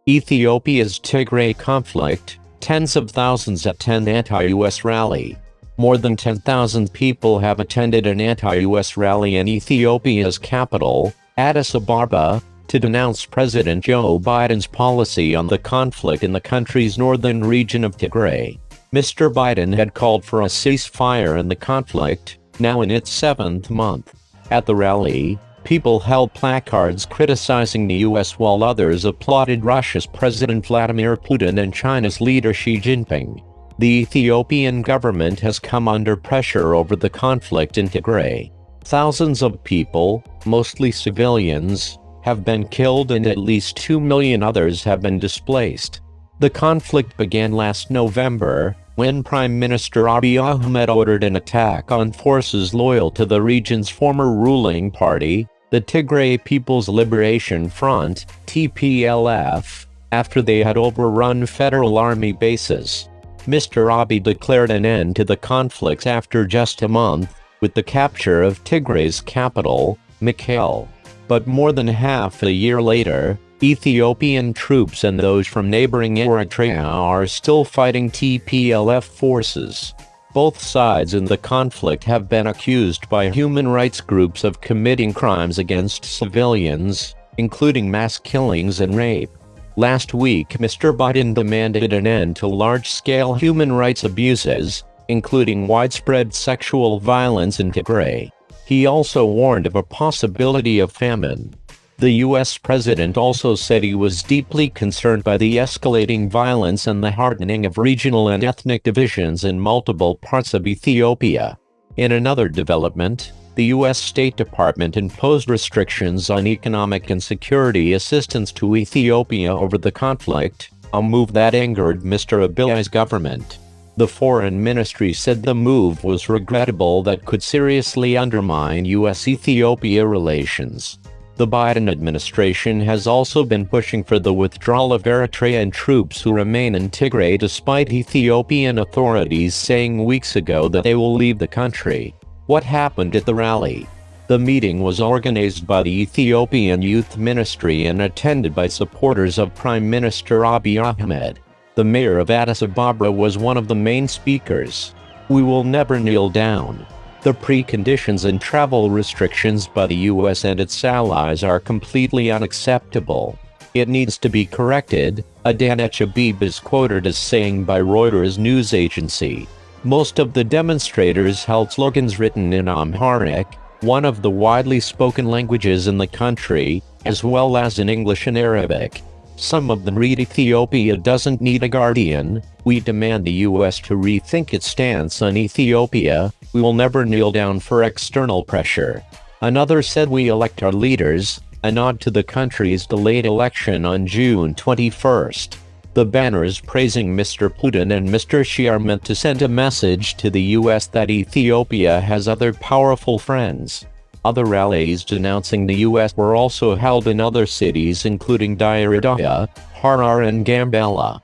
Ethiopia's Tigray conflict, tens of thousands attend anti-US rally. More than 10,000 people have attended an anti-US rally in Ethiopia's capital, Addis Ababa, to denounce President Joe Biden's policy on the conflict in the country's northern region of Tigray. Mr. Biden had called for a ceasefire in the conflict, now in its 7th month. At the rally, people held placards criticizing the US while others applauded Russia's President Vladimir Putin and China's leader Xi Jinping. The Ethiopian government has come under pressure over the conflict in Tigray. Thousands of people, mostly civilians, have been killed and at least 2 million others have been displaced. The conflict began last November, when Prime Minister Abiy Ahmed ordered an attack on forces loyal to the region's former ruling party, the Tigray People's Liberation Front, TPLF, after they had overrun federal army bases. Mr. Abiy declared an end to the conflict after just a month, with the capture of Tigray's capital, Mekelle. But more than half a year later, Ethiopian troops and those from neighboring Eritrea are still fighting TPLF forces. Both sides in the conflict have been accused by human rights groups of committing crimes against civilians, including mass killings and rape. Last week, Mr. Biden demanded an end to large-scale human rights abuses, including widespread sexual violence in Tigray. He also warned of a possibility of famine. The U.S. president also said he was deeply concerned by the escalating violence and the hardening of regional and ethnic divisions in multiple parts of Ethiopia. In another development, the U.S. State Department imposed restrictions on economic and security assistance to Ethiopia over the conflict, a move that angered Mr. Abiy's government. The Foreign Ministry said the move was regrettable that could seriously undermine U.S.-Ethiopia relations. The Biden administration has also been pushing for the withdrawal of Eritrean troops who remain in Tigray despite Ethiopian authorities saying weeks ago that they will leave the country. What happened at the rally? The meeting was organized by the Ethiopian Youth Ministry and attended by supporters of Prime Minister Abiy Ahmed. The mayor of Addis Ababa was one of the main speakers. "We will never kneel down. The preconditions and travel restrictions by the U.S. and its allies are completely unacceptable. It needs to be corrected," Adana Chabib is quoted as saying by Reuters news agency. Most of the demonstrators held slogans written in Amharic, one of the widely spoken languages in the country, as well as in English and Arabic. Some of them read, "Ethiopia doesn't need a guardian. We demand the U.S. to rethink its stance on Ethiopia. We will never kneel down for external pressure." Another said, "We elect our leaders," a nod to the country's delayed election on June 21st. The banners praising Mr. Putin and Mr. Xi are meant to send a message to the U.S. that Ethiopia has other powerful friends. Other rallies denouncing the U.S. were also held in other cities including Dire Dawa, Harar and Gambela.